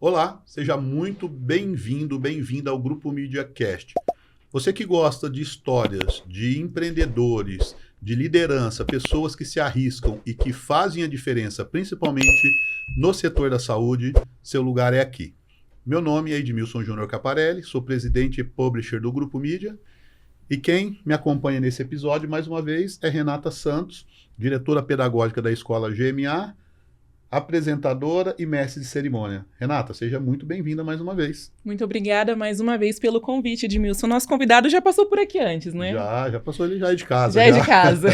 Olá, seja muito bem-vindo, bem-vinda ao Grupo Mídia Cast. Você que gosta de histórias, de empreendedores, de liderança, pessoas que se arriscam e que fazem a diferença, principalmente no setor da saúde, seu lugar é aqui. Meu nome é Edmilson Júnior Caparelli, sou presidente e publisher do Grupo Mídia. E quem me acompanha nesse episódio, mais uma vez, é Renata Santos, diretora pedagógica da Escola GMA, apresentadora e mestre de cerimônia. Renata, seja muito bem-vinda mais uma vez. Muito obrigada mais uma vez pelo convite, Edmilson. Nosso convidado já passou por aqui antes, né? Já passou, ele já é de casa. Já é de casa.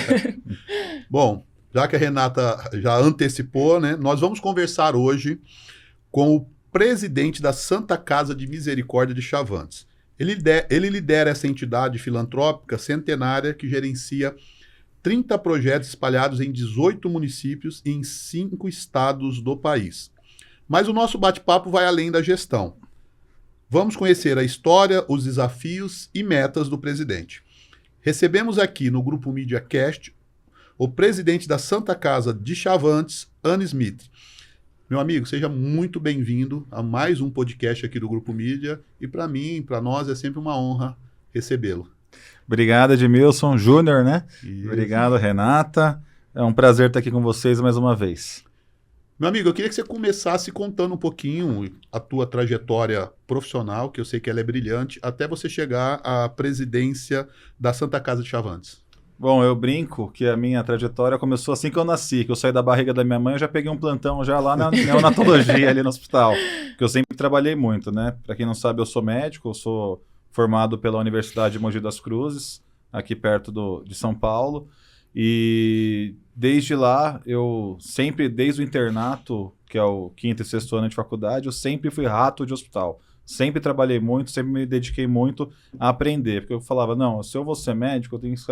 Bom, já que a Renata já antecipou, né, nós vamos conversar hoje com o presidente da Santa Casa de Misericórdia de Chavantes. Ele lidera essa entidade filantrópica centenária que gerencia 30 projetos espalhados em 18 municípios e em 5 estados do país. Mas o nosso bate-papo vai além da gestão. Vamos conhecer a história, os desafios e metas do presidente. Recebemos aqui no Grupo Mídia Cast o presidente da Santa Casa de Chavantes, Anne Smith. Meu amigo, seja muito bem-vindo a mais um podcast aqui do Grupo Mídia e para mim, para nós, é sempre uma honra recebê-lo. Obrigado, Edmilson Júnior, né? Isso. Obrigado, Renata. É um prazer estar aqui com vocês mais uma vez. Meu amigo, eu queria que você começasse contando um pouquinho a tua trajetória profissional, que eu sei que ela é brilhante, até você chegar à presidência da Santa Casa de Chavantes. Bom, eu brinco que a minha trajetória começou assim que eu nasci, que eu saí da barriga da minha mãe, eu já peguei um plantão já lá na neonatologia, ali no hospital, que eu sempre trabalhei muito, né? Para quem não sabe, eu sou médico, eu sou formado pela Universidade de Mogi das Cruzes, aqui perto de São Paulo, e desde lá, eu sempre, desde o internato, que é o 5º e 6º ano de faculdade, eu sempre fui rato de hospital. Sempre trabalhei muito, sempre me dediquei muito a aprender, porque eu falava, não, se eu vou ser médico, eu tenho que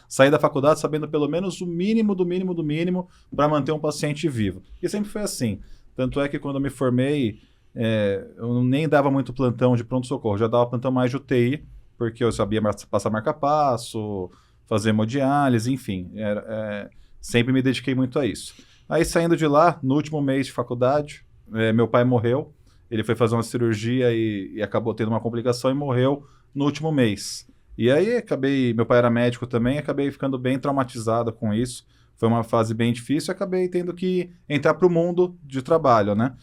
sair da faculdade sabendo pelo menos o mínimo do mínimo do mínimo para manter um paciente vivo. E sempre foi assim. Tanto é que quando eu me formei, eu nem dava muito plantão de pronto-socorro, já dava plantão mais de UTI, porque eu sabia passar marca-passo, fazer hemodiálise, enfim, sempre me dediquei muito a isso. Aí saindo de lá, no último mês de faculdade, meu pai morreu. Ele foi fazer uma cirurgia e acabou tendo uma complicação e morreu no último mês. E aí meu pai era médico também, acabei ficando bem traumatizado com isso. Foi uma fase bem difícil e acabei tendo que entrar para o mundo de trabalho, né?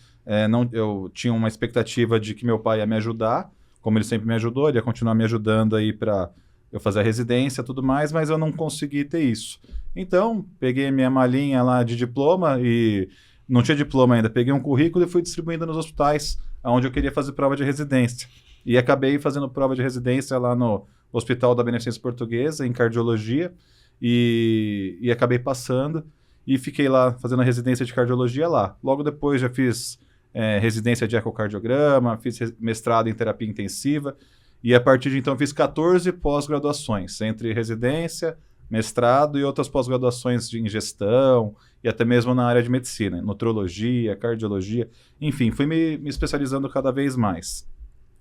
Eu tinha uma expectativa de que meu pai ia me ajudar, como ele sempre me ajudou, ele ia continuar me ajudando aí para eu fazer a residência e tudo mais, mas eu não consegui ter isso. Então, peguei minha malinha lá de diploma e não tinha diploma ainda, peguei um currículo e fui distribuindo nos hospitais onde eu queria fazer prova de residência. E acabei fazendo prova de residência lá no Hospital da Beneficência Portuguesa, em cardiologia, e acabei passando e fiquei lá fazendo a residência de cardiologia lá. Logo depois já fiz residência de ecocardiograma, fiz mestrado em terapia intensiva, e a partir de então fiz 14 pós-graduações, entre residência, mestrado e outras pós-graduações em gestão e até mesmo na área de medicina, nutrologia, cardiologia, enfim, fui me especializando cada vez mais.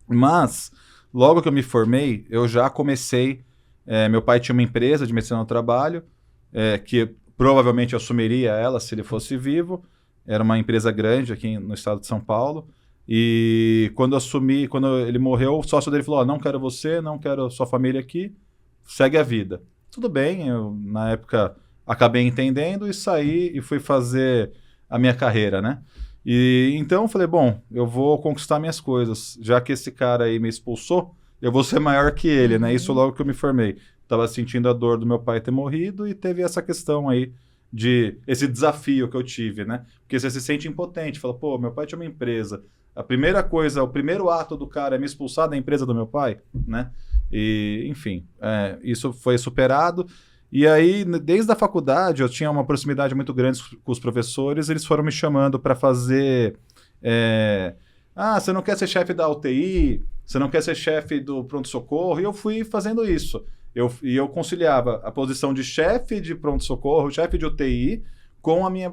Mas, logo que eu me formei, eu já comecei, meu pai tinha uma empresa de medicina do trabalho, que provavelmente eu assumiria ela se ele fosse vivo, era uma empresa grande aqui no estado de São Paulo, e quando ele morreu, o sócio dele falou, não quero você, não quero sua família aqui, segue a vida. Tudo bem, eu na época acabei entendendo e saí e fui fazer a minha carreira, né? E então eu falei, bom, eu vou conquistar minhas coisas, já que esse cara aí me expulsou, eu vou ser maior que ele, né? Isso logo que eu me formei. Tava sentindo a dor do meu pai ter morrido e teve essa questão aí esse desafio que eu tive, né? Porque você se sente impotente, fala, pô, meu pai tinha uma empresa, a primeira coisa, o primeiro ato do cara é me expulsar da empresa do meu pai, né? E, enfim, isso foi superado. E aí, desde a faculdade, eu tinha uma proximidade muito grande com os professores, eles foram me chamando para fazer... você não quer ser chefe da UTI? Você não quer ser chefe do pronto-socorro? E eu fui fazendo isso. Eu conciliava a posição de chefe de pronto-socorro, chefe de UTI, com a minha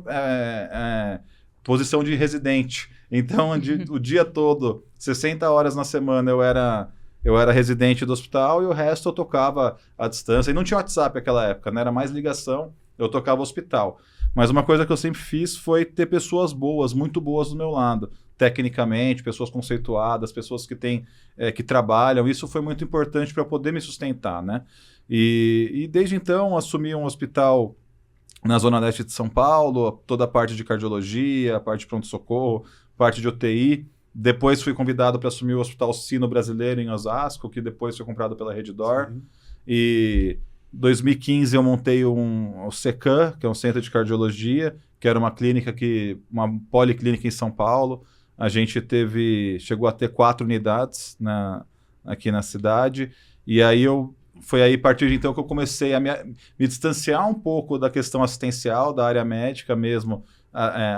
posição de residente. Então, o dia todo, 60 horas na semana, eu era residente do hospital e o resto eu tocava à distância. E não tinha WhatsApp naquela época, né? Era mais ligação, eu tocava hospital. Mas uma coisa que eu sempre fiz foi ter pessoas boas, muito boas do meu lado. tecnicamente, pessoas conceituadas, pessoas que têm, que trabalham. Isso foi muito importante para poder me sustentar, né? E desde então assumi um hospital na Zona Leste de São Paulo, toda a parte de cardiologia, a parte de pronto-socorro, parte de UTI. Depois fui convidado para assumir o Hospital Sino Brasileiro em Osasco, que depois foi comprado pela Reddor. E em 2015 eu montei o CECAM, que é um centro de cardiologia, que era uma policlínica em São Paulo. A gente chegou a ter 4 unidades aqui na cidade. E aí foi aí a partir de então que eu comecei a me distanciar um pouco da questão assistencial, da área médica mesmo,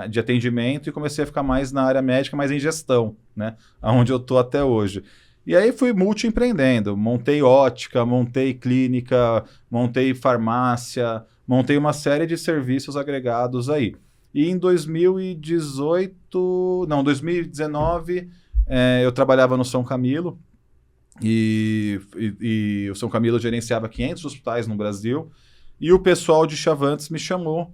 de atendimento, e comecei a ficar mais na área médica, mais em gestão, né? Onde eu estou até hoje. E aí fui multi-empreendendo, montei ótica, montei clínica, montei farmácia, montei uma série de serviços agregados aí. E em 2019, eu trabalhava no São Camilo, e o São Camilo gerenciava 500 hospitais no Brasil, e o pessoal de Chavantes me chamou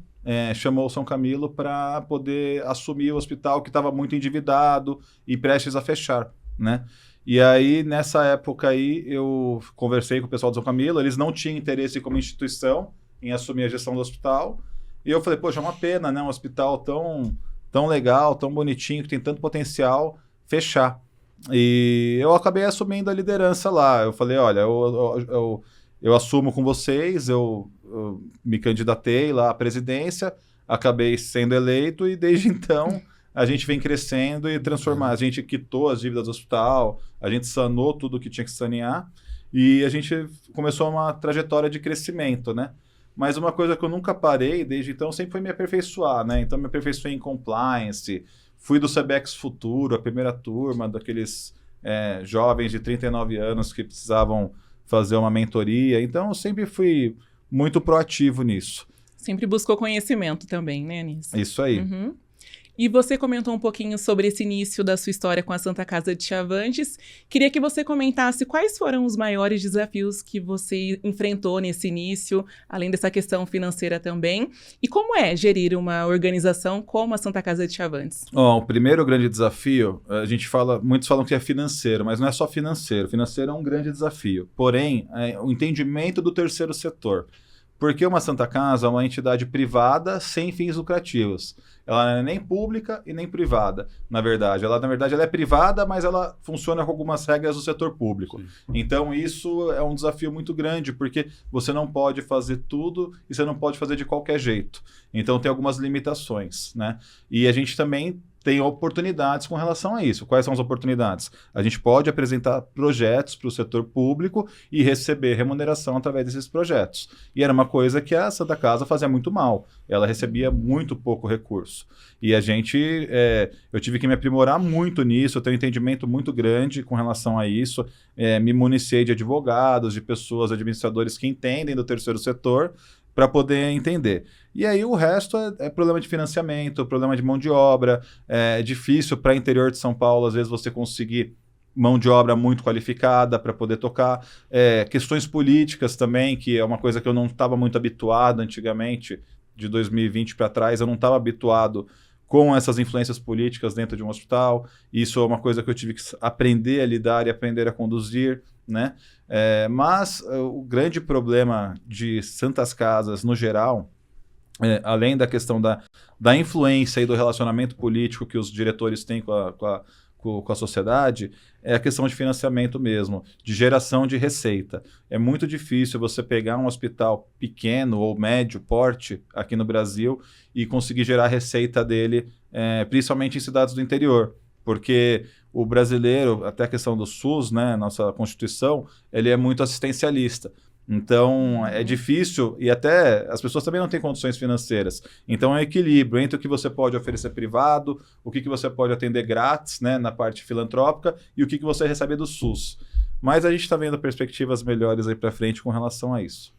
o São Camilo para poder assumir o hospital que estava muito endividado e prestes a fechar, né? E aí, nessa época aí, eu conversei com o pessoal do São Camilo, eles não tinham interesse como instituição em assumir a gestão do hospital, e eu falei, poxa, é uma pena, né? Um hospital tão legal, tão bonitinho, que tem tanto potencial, fechar. E eu acabei assumindo a liderança lá. Eu falei, olha, eu assumo com vocês, eu me candidatei lá à presidência, acabei sendo eleito e desde então a gente vem crescendo e transformando. A gente quitou as dívidas do hospital, a gente sanou tudo que tinha que sanear e a gente começou uma trajetória de crescimento, né? Mas uma coisa que eu nunca parei desde então sempre foi me aperfeiçoar, né? Então me aperfeiçoei em compliance, fui do Sebex Futuro, a primeira turma daqueles jovens de 39 anos que precisavam fazer uma mentoria. Então, eu sempre fui muito proativo nisso. Sempre buscou conhecimento também, né, nisso? Isso aí. Uhum. E você comentou um pouquinho sobre esse início da sua história com a Santa Casa de Chavantes. Queria que você comentasse quais foram os maiores desafios que você enfrentou nesse início, além dessa questão financeira também. E como é gerir uma organização como a Santa Casa de Chavantes? O primeiro grande desafio, muitos falam que é financeiro, mas não é só financeiro. Financeiro é um grande desafio. Porém, o entendimento do terceiro setor. Porque uma Santa Casa é uma entidade privada sem fins lucrativos. Ela não é nem pública e nem privada, na verdade. Ela é privada, mas ela funciona com algumas regras do setor público. Sim. Então, isso é um desafio muito grande, porque você não pode fazer tudo e você não pode fazer de qualquer jeito. Então, tem algumas limitações, né? E a gente também tem oportunidades com relação a isso. Quais são as oportunidades? A gente pode apresentar projetos para o setor público e receber remuneração através desses projetos. E era uma coisa que a Santa Casa fazia muito mal. Ela recebia muito pouco recurso. E eu tive que me aprimorar muito nisso, eu tenho um entendimento muito grande com relação a isso. Me municiei de advogados, de pessoas, administradores que entendem do terceiro setor, para poder entender. E aí o resto é problema de financiamento, problema de mão de obra. É difícil para o interior de São Paulo, às vezes, você conseguir mão de obra muito qualificada para poder tocar. Questões políticas também, que é uma coisa que eu não estava muito habituado antigamente, de 2020 para trás, eu não estava habituado com essas influências políticas dentro de um hospital. Isso é uma coisa que eu tive que aprender a lidar e aprender a conduzir, né? Mas o grande problema de Santas Casas, no geral, além da questão da influência e do relacionamento político que os diretores têm com a sociedade, é a questão de financiamento mesmo, de geração de receita. É muito difícil você pegar um hospital pequeno ou médio porte aqui no Brasil e conseguir gerar receita dele, principalmente em cidades do interior. Porque o brasileiro, até a questão do SUS, né, nossa Constituição, ele é muito assistencialista. Então, é difícil e até as pessoas também não têm condições financeiras. Então, é um equilíbrio entre o que você pode oferecer privado, o que você pode atender grátis, né, na parte filantrópica e o que você recebe do SUS. Mas a gente está vendo perspectivas melhores aí para frente com relação a isso.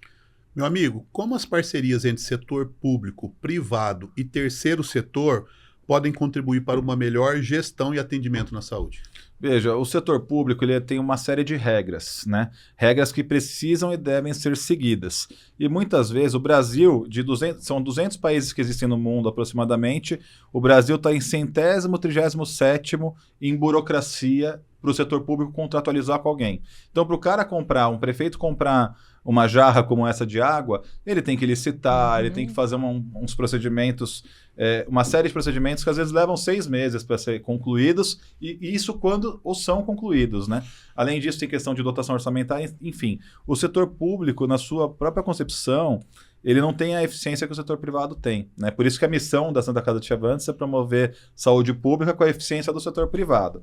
Meu amigo, como as parcerias entre setor público, privado e terceiro setor podem contribuir para uma melhor gestão e atendimento na saúde? Veja, o setor público ele tem uma série de regras, né? Regras que precisam e devem ser seguidas. E muitas vezes o Brasil, são 200 países que existem no mundo aproximadamente, o Brasil está em 137º em burocracia para o setor público contratualizar com alguém. Então, para o cara comprar, um prefeito comprar uma jarra como essa de água, ele tem que licitar, ele tem que fazer uns procedimentos, uma série de procedimentos que às vezes levam 6 meses para ser concluídos, e isso quando os são concluídos, né? Além disso, tem questão de dotação orçamentária, enfim. O setor público, na sua própria concepção, ele não tem a eficiência que o setor privado tem, né? Por isso que a missão da Santa Casa de Chavantes é promover saúde pública com a eficiência do setor privado.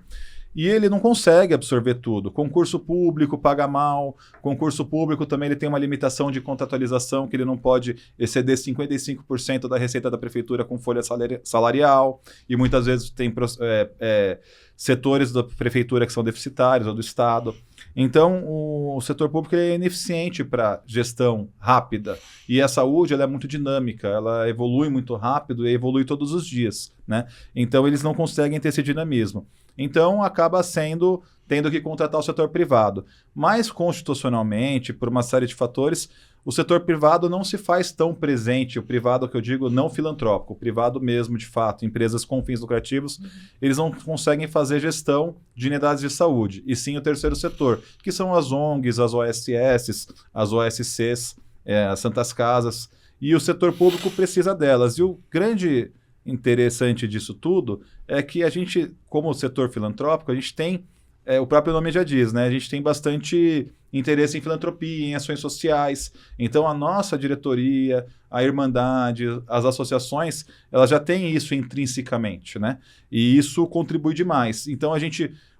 E ele não consegue absorver tudo. Concurso público paga mal, concurso público também ele tem uma limitação de contratualização, que ele não pode exceder 55% da receita da prefeitura com folha salarial, e muitas vezes tem setores da prefeitura que são deficitários, ou do Estado. Então, o setor público é ineficiente para gestão rápida, e a saúde ela é muito dinâmica, ela evolui muito rápido e evolui todos os dias, né? Então, eles não conseguem ter esse dinamismo. Então, acaba tendo que contratar o setor privado. Mas, constitucionalmente, por uma série de fatores, o setor privado não se faz tão presente, o privado que eu digo não filantrópico, o privado mesmo, de fato, empresas com fins lucrativos, eles não conseguem fazer gestão de unidades de saúde, e sim o terceiro setor, que são as ONGs, as OSS, as OSCs, as Santas Casas, e o setor público precisa delas. E o grande interessante disso tudo é que a gente, como setor filantrópico, a gente tem, o próprio nome já diz, né? A gente tem bastante interesse em filantropia, em ações sociais. Então, a nossa diretoria, a Irmandade, as associações, elas já têm isso intrinsecamente, né? E isso contribui demais. Então,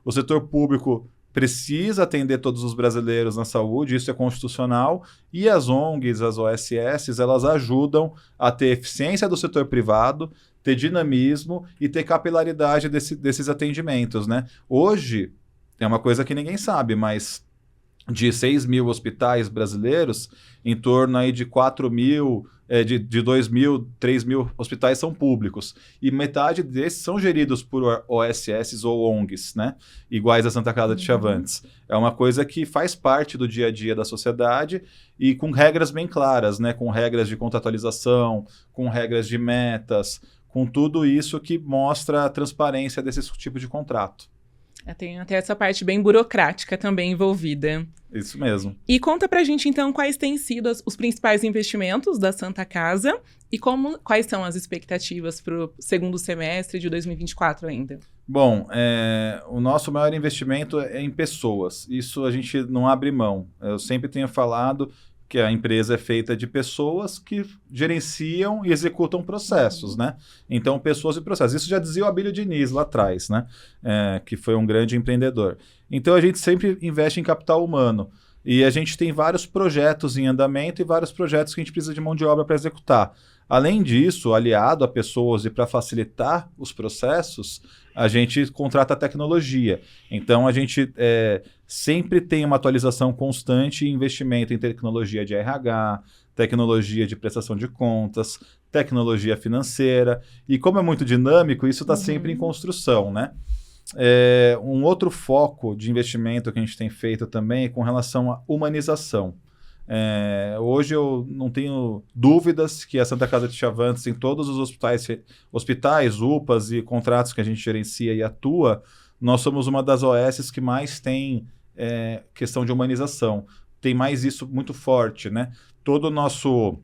o setor público precisa atender todos os brasileiros na saúde, isso é constitucional, e as ONGs, as OSS, elas ajudam a ter eficiência do setor privado, ter dinamismo e ter capilaridade desses atendimentos, né? Hoje, é uma coisa que ninguém sabe, mas de 6 mil hospitais brasileiros, em torno aí de 4 mil, de 2 mil, 3 mil hospitais são públicos. E metade desses são geridos por OSS ou ONGs, né? Iguais à Santa Casa de Chavantes. É uma coisa que faz parte do dia a dia da sociedade e com regras bem claras, né? Com regras de contratualização, com regras de metas, com tudo isso que mostra a transparência desse tipo de contrato. Tem até essa parte bem burocrática também envolvida. Isso mesmo. E conta pra gente, então, quais têm sido os principais investimentos da Santa Casa e quais são as expectativas para o segundo semestre de 2024 ainda. Bom, o nosso maior investimento é em pessoas. Isso a gente não abre mão. Eu sempre tenho falado que a empresa é feita de pessoas que gerenciam e executam processos, né? Então, pessoas e processos. Isso já dizia o Abílio Diniz lá atrás, né? Que foi um grande empreendedor. Então, a gente sempre investe em capital humano. E a gente tem vários projetos em andamento e vários projetos que a gente precisa de mão de obra para executar. Além disso, aliado a pessoas e para facilitar os processos, a gente contrata tecnologia. Então, a gente sempre tem uma atualização constante e investimento em tecnologia de RH, tecnologia de prestação de contas, tecnologia financeira. E como é muito dinâmico, isso está sempre em construção, né? Um outro foco de investimento que a gente tem feito também é com relação à humanização. Hoje eu não tenho dúvidas que a Santa Casa de Chavantes, em todos os hospitais, UPAs e contratos que a gente gerencia e atua, nós somos uma das OSs que mais tem questão de humanização. Tem mais isso muito forte, né? Todo o nosso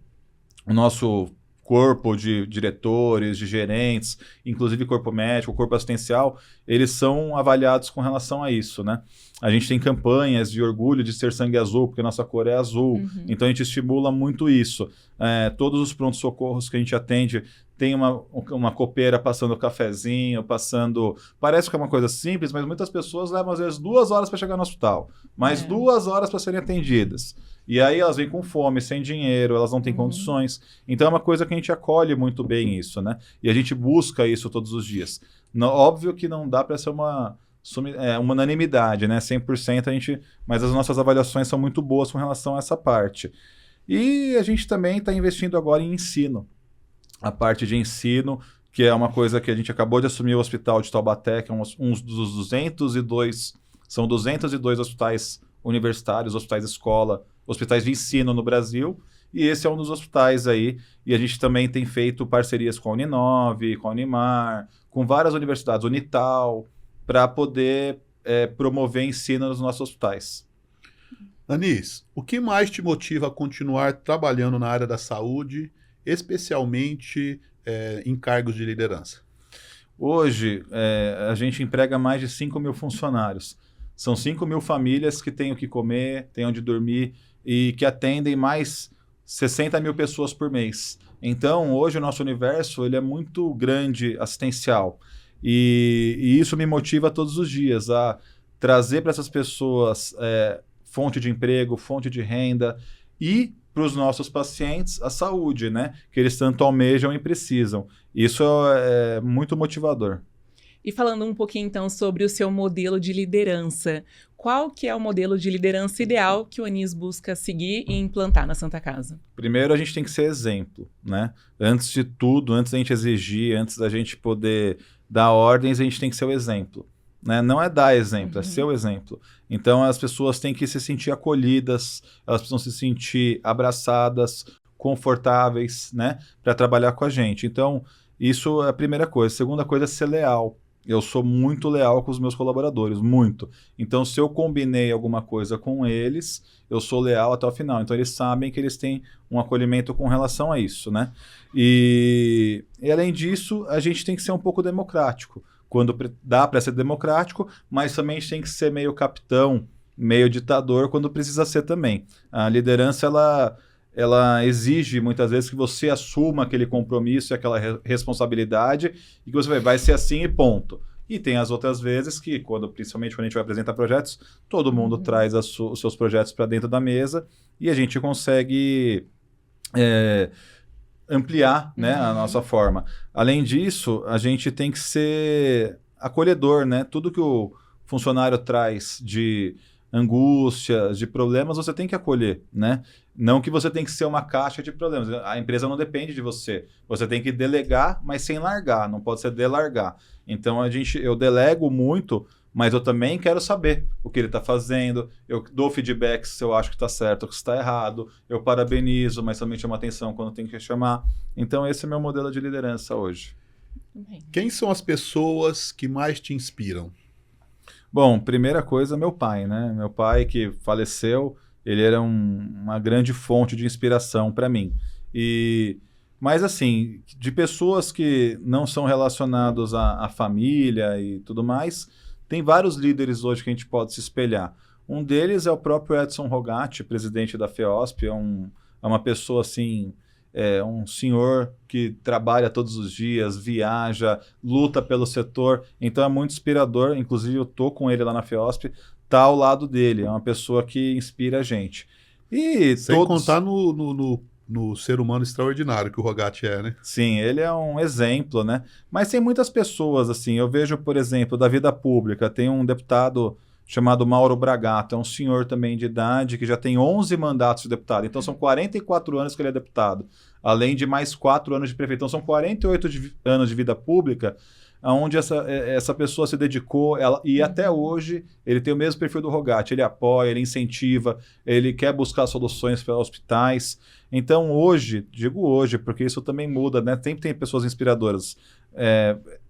corpo de diretores, de gerentes, inclusive corpo médico, corpo assistencial, eles são avaliados com relação a isso, né? A gente tem campanhas de orgulho de ser sangue azul, porque nossa cor é azul. Então a gente estimula muito isso. Todos os prontos-socorros que a gente atende tem uma copeira passando cafezinho, Parece que é uma coisa simples, mas muitas pessoas levam às vezes 2 horas para chegar no hospital, mais 2 horas para serem atendidas. E aí elas vêm com fome, sem dinheiro, elas não têm condições. Então é uma coisa que a gente acolhe muito bem isso, né? E a gente busca isso todos os dias. Óbvio que não dá para ser uma unanimidade, né? 100% mas as nossas avaliações são muito boas com relação a essa parte. E a gente também está investindo agora em ensino. A parte de ensino, que é uma coisa que a gente acabou de assumir o hospital de Taubaté, que é um dos 202, são 202 hospitais universitários, hospitais escola, hospitais de ensino no Brasil, e esse é um dos hospitais aí, e a gente também tem feito parcerias com a Uninove, com a Unimar, com várias universidades, Unital, para poder promover ensino nos nossos hospitais. Anis, o que mais te motiva a continuar trabalhando na área da saúde, especialmente em cargos de liderança? Hoje, a gente emprega mais de 5 mil funcionários. São 5 mil famílias que têm o que comer, têm onde dormir e que atendem mais 60 mil pessoas por mês. Então, hoje o nosso universo ele é muito grande, assistencial. E isso me motiva todos os dias a trazer para essas pessoas fonte de emprego, fonte de renda e para os nossos pacientes a saúde, né? Que eles tanto almejam e precisam. Isso é muito motivador. E falando um pouquinho, então, sobre o seu modelo de liderança, qual que é o modelo de liderança ideal que o Anis busca seguir e implantar na Santa Casa? Primeiro, a gente tem que ser exemplo, né? Antes de tudo, antes da gente exigir, antes da gente poder dar ordens, a gente tem que ser o exemplo. Né? Não é dar exemplo, é ser o exemplo. Então, as pessoas têm que se sentir acolhidas, elas precisam se sentir abraçadas, confortáveis, né? Para trabalhar com a gente. Então, isso é a primeira coisa. A segunda coisa é ser leal. Eu sou muito leal com os meus colaboradores, muito. Então, se eu combinei alguma coisa com eles, eu sou leal até o final. Então, eles sabem que eles têm um acolhimento com relação a isso, né? E além disso, a gente tem que ser um pouco democrático. Quando dá para ser democrático, mas também a gente tem que ser meio capitão, meio ditador, quando precisa ser também. A liderança, ela exige muitas vezes que você assuma aquele compromisso e aquela responsabilidade e que você vai ser assim e ponto. E tem as outras vezes que, principalmente quando a gente vai apresentar projetos, todo mundo traz os seus projetos para dentro da mesa e a gente consegue ampliar, né, a nossa forma. Além disso, a gente tem que ser acolhedor, né? Tudo que o funcionário traz de angústias, de problemas, você tem que acolher, né? Não que você tem que ser uma caixa de problemas. A empresa não depende de você. Você tem que delegar, mas sem largar. Não pode ser delargar. Então, eu delego muito, mas eu também quero saber o que ele está fazendo. Eu dou feedback se eu acho que está certo ou que está errado. Eu parabenizo, mas também chamo atenção quando tem que chamar. Então, esse é meu modelo de liderança hoje. Quem são as pessoas que mais te inspiram? Bom, primeira coisa, meu pai, né? Meu pai que faleceu, ele era uma grande fonte de inspiração para mim. Mas assim, de pessoas que não são relacionadas à família e tudo mais, tem vários líderes hoje que a gente pode se espelhar. Um deles é o próprio Edson Rogatti, presidente da FEOSP, é uma pessoa assim, um senhor que trabalha todos os dias, viaja, luta pelo setor, então é muito inspirador, inclusive eu tô com ele lá na FEOSP, tá ao lado dele, é uma pessoa que inspira a gente. E sem contar no ser humano extraordinário que o Rogatti é, né? Sim, ele é um exemplo, né? Mas tem muitas pessoas, assim, eu vejo, por exemplo, da vida pública, tem um deputado chamado Mauro Bragato, é um senhor também de idade que já tem 11 mandatos de deputado, então são 44 anos que ele é deputado, além de mais 4 anos de prefeito, então são 48 anos de vida pública, onde essa pessoa se dedicou, e até hoje ele tem o mesmo perfil do Rogatti, ele apoia, ele incentiva, ele quer buscar soluções para hospitais. Então hoje, digo hoje, porque isso também muda, né? Sempre tem pessoas inspiradoras,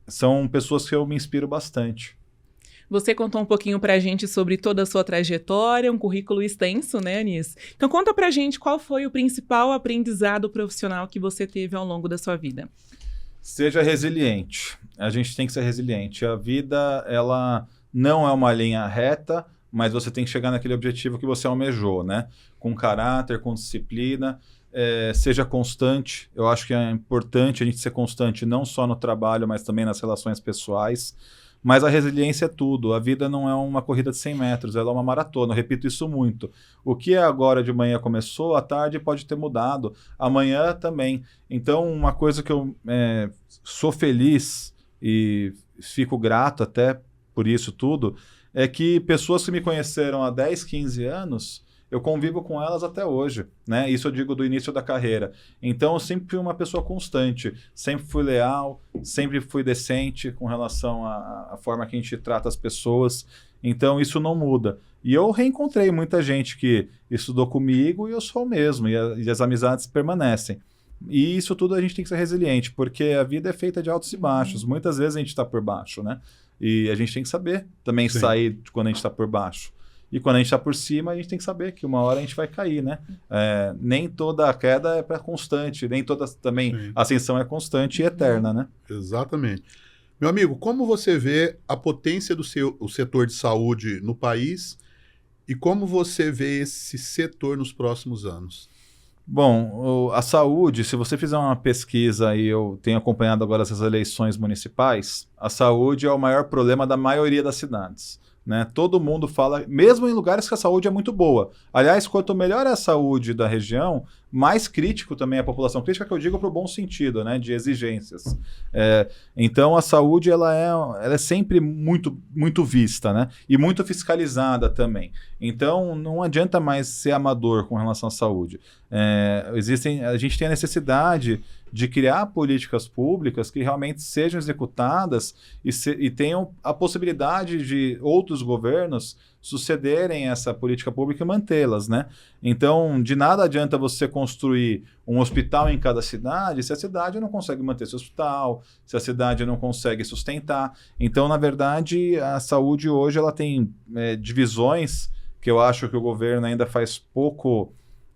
são pessoas que eu me inspiro bastante. Você contou um pouquinho pra gente sobre toda a sua trajetória, um currículo extenso, né, Anis? Então conta pra gente qual foi o principal aprendizado profissional que você teve ao longo da sua vida. Seja resiliente. A gente tem que ser resiliente. A vida, ela não é uma linha reta, mas você tem que chegar naquele objetivo que você almejou, né? Com caráter, com disciplina, seja constante. Eu acho que é importante a gente ser constante não só no trabalho, mas também nas relações pessoais. Mas a resiliência é tudo. A vida não é uma corrida de 100 metros, ela é uma maratona. Eu repito isso muito. O que agora de manhã começou, à tarde pode ter mudado. Amanhã também. Então, uma coisa que eu sou feliz e fico grato até por isso tudo, é que pessoas que me conheceram há 10, 15 anos, eu convivo com elas até hoje, né? Isso eu digo do início da carreira. Então, eu sempre fui uma pessoa constante, sempre fui leal, sempre fui decente com relação à forma que a gente trata as pessoas. Então, isso não muda. E eu reencontrei muita gente que estudou comigo e eu sou o mesmo, e as amizades permanecem. E isso tudo a gente tem que ser resiliente, porque a vida é feita de altos e baixos. Muitas vezes a gente está por baixo, né? E a gente tem que saber também sair de quando a gente está por baixo. E quando a gente está por cima, a gente tem que saber que uma hora a gente vai cair, né? Nem toda queda é para constante, nem toda também ascensão é constante e eterna, né? Exatamente. Meu amigo, como você vê a potência do o setor de saúde no país e como você vê esse setor nos próximos anos? Bom, a saúde, se você fizer uma pesquisa, e eu tenho acompanhado agora essas eleições municipais, a saúde é o maior problema da maioria das cidades, né? Todo mundo fala, mesmo em lugares que a saúde é muito boa. Aliás, quanto melhor é a saúde da região, mais crítico também é a população. Crítica que eu digo para o bom sentido, né? De exigências. Então, a saúde ela é sempre muito, muito vista, né? E muito fiscalizada também. Então, não adianta mais ser amador com relação à saúde. A gente tem a necessidade de criar políticas públicas que realmente sejam executadas e tenham a possibilidade de outros governos sucederem essa política pública e mantê-las, né? Então, de nada adianta você construir um hospital em cada cidade se a cidade não consegue manter esse hospital, se a cidade não consegue sustentar. Então, na verdade, a saúde hoje ela tem divisões que eu acho que o governo ainda faz pouco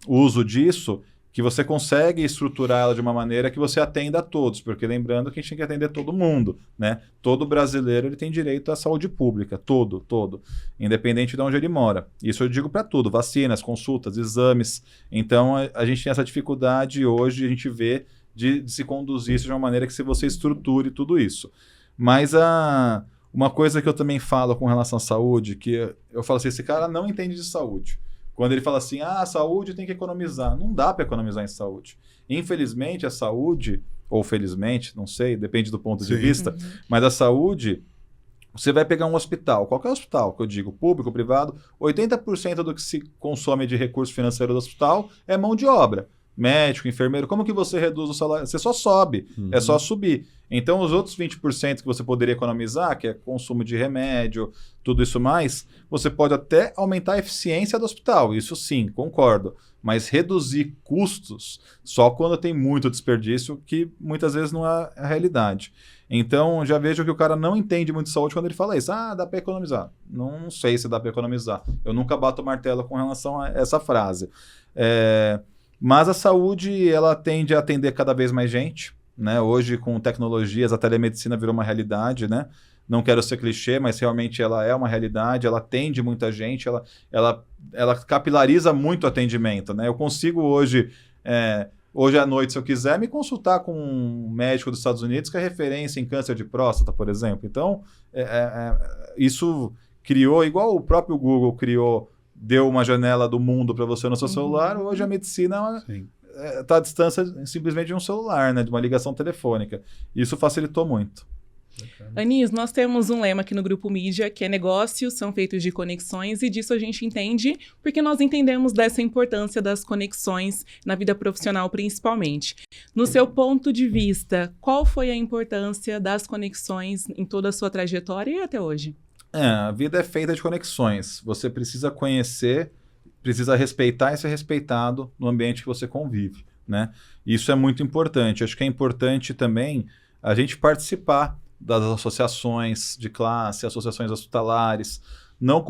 uso disso, que você consegue estruturar ela de uma maneira que você atenda a todos, porque lembrando que a gente tem que atender todo mundo, né? Todo brasileiro ele tem direito à saúde pública, todo, independente de onde ele mora. Isso eu digo para tudo, vacinas, consultas, exames. Então a gente tem essa dificuldade hoje, a gente vê de se conduzir isso de uma maneira que se você estruture tudo isso. Mas uma coisa que eu também falo com relação à saúde, que eu falo assim, esse cara não entende de saúde. Quando ele fala assim, a saúde tem que economizar. Não dá para economizar em saúde. Infelizmente, a saúde, ou felizmente, não sei, depende do ponto de vista, mas a saúde, você vai pegar um hospital, qualquer hospital, que eu digo, público, privado, 80% do que se consome de recurso financeiro do hospital é mão de obra. Médico, enfermeiro, como que você reduz o salário? Você só sobe, é só subir. Então, os outros 20% que você poderia economizar, que é consumo de remédio, tudo isso mais, você pode até aumentar a eficiência do hospital, isso sim, concordo. Mas reduzir custos só quando tem muito desperdício, que muitas vezes não é a realidade. Então, já vejo que o cara não entende muito de saúde quando ele fala isso. Dá para economizar. Não sei se dá para economizar. Eu nunca bato o martelo com relação a essa frase. Mas a saúde, ela tende a atender cada vez mais gente, né? Hoje, com tecnologias, a telemedicina virou uma realidade, né? Não quero ser clichê, mas realmente ela é uma realidade, ela atende muita gente, ela capilariza muito o atendimento, né? Eu consigo hoje à noite, se eu quiser, me consultar com um médico dos Estados Unidos que é referência em câncer de próstata, por exemplo. Então, isso criou, igual o próprio Google criou, deu uma janela do mundo para você no seu celular, hoje a medicina está à distância simplesmente de um celular, né, de uma ligação telefônica. Isso facilitou muito. Anis, nós temos um lema aqui no Grupo Mídia, que é negócios são feitos de conexões, e disso a gente entende porque nós entendemos dessa importância das conexões na vida profissional principalmente. No seu ponto de vista, qual foi a importância das conexões em toda a sua trajetória e até hoje? A vida é feita de conexões. Você precisa conhecer, precisa respeitar e ser respeitado no ambiente que você convive, né? Isso é muito importante. Acho que é importante também a gente participar das associações de classe, associações hospitalares, não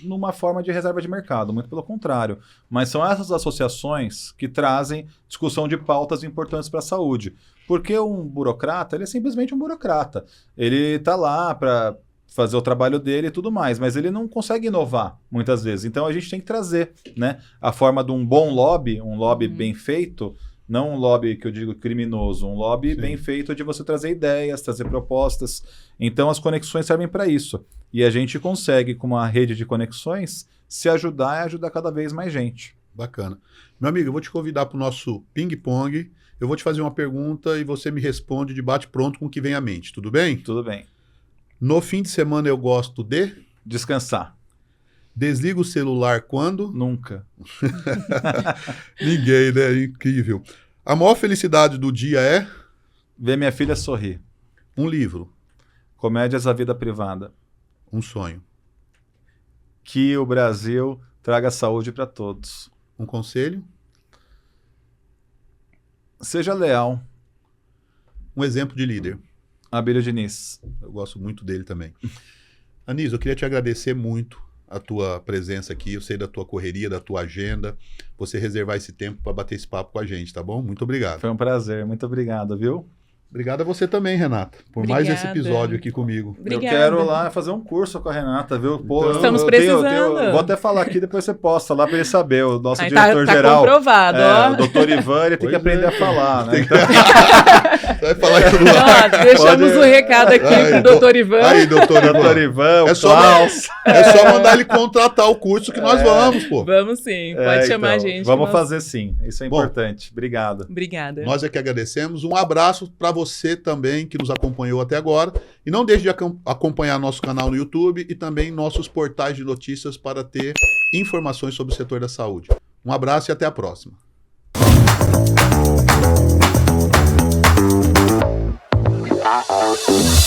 numa forma de reserva de mercado, muito pelo contrário. Mas são essas associações que trazem discussão de pautas importantes para a saúde. Porque um burocrata, ele é simplesmente um burocrata. Ele está lá para fazer o trabalho dele e tudo mais, mas ele não consegue inovar muitas vezes. Então a gente tem que trazer, né, a forma de um bom lobby, um lobby bem feito, não um lobby que eu digo criminoso, um lobby bem feito de você trazer ideias, trazer propostas. Então as conexões servem para isso. E a gente consegue, com uma rede de conexões, se ajudar e ajudar cada vez mais gente. Bacana. Meu amigo, eu vou te convidar para o nosso ping-pong. Eu vou te fazer uma pergunta e você me responde de bate-pronto com o que vem à mente. Tudo bem? Tudo bem. No fim de semana eu gosto de descansar. Desliga o celular quando? Nunca. Ninguém, né? Incrível. A maior felicidade do dia é? Ver minha filha sorrir. Um livro, Comédias da Vida Privada. um sonho, Que o Brasil traga saúde para todos. um conselho, Seja leal. um exemplo de líder. Abílio Diniz. Eu gosto muito dele também. Anísio, eu queria te agradecer muito a tua presença aqui. Eu sei da tua correria, da tua agenda. Você reservar esse tempo para bater esse papo com a gente, tá bom? Muito obrigado. Foi um prazer. Muito obrigado, viu? Obrigado a você também, Renata, por mais esse Obrigada. episódio aqui comigo. Obrigada. Eu quero lá fazer um curso com a Renata, viu? Pô, Então, Estamos eu precisando. vou até falar aqui, depois você posta lá para ele saber. O nosso Aí diretor-geral. Tá comprovado, ó. O doutor Ivan, ele tem que Pois aprender é. a falar, né? Tem que- Então, Vai falar isso no ar. Ó, deixamos Pode- o recado aqui Aí, pro Dr. Ivan. Aí, doutor doutor Ivan. Ivan, É o só- Klaus. É só mandar ele contratar o curso que nós vamos, pô. Vamos sim, pode chamar a então, gente. Vamos que nós- fazer sim. Isso é Bom, importante. Obrigado. Obrigada. Nós é que agradecemos. Um abraço para você também que nos acompanhou até agora. E não deixe de acompanhar nosso canal no YouTube e também nossos portais de notícias para ter informações sobre o setor da saúde. Um abraço e até a próxima.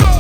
Oh